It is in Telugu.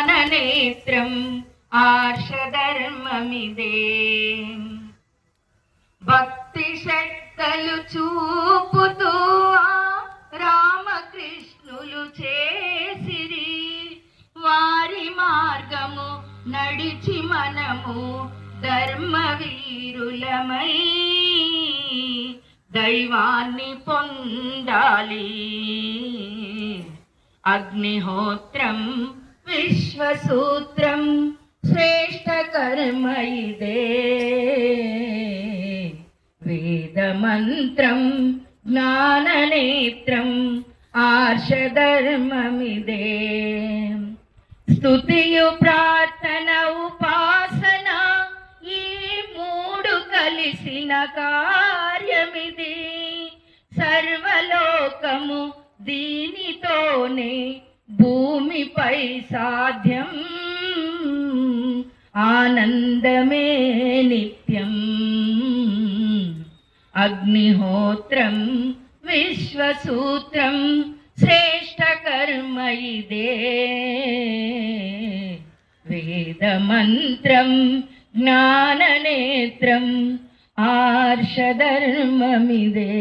జ్ఞాననేత్రం ఆర్షధర్మమిదే. భక్తి శక్తులు చూపుతూ రామకృష్ణులు చేసిరి. వారి మార్గము నడిచి మనము ధర్మవీరులమై దైవాన్ని పొందాలి. అగ్నిహోత్రం విశ్వసూత్రం శ్రేష్ఠ కర్మ ఇదే. వేదమంత్రం జ్ఞాననేత్రం ఆర్షధర్మమిదే. స్తుతియు ప్రార్థన ఉపాసన ఈ మూడు కలిసిన కార్యమిది. సర్వలోకము దీనితోనే భూమిపై సాధ్యం. ఆనందమే నిత్యం. అగ్నిహోత్రం విశ్వసూత్రం శ్రేష్ఠ కర్మ ఇదే. వేదమంత్రం జ్ఞాననేత్రం ఆర్షధర్మమిదే.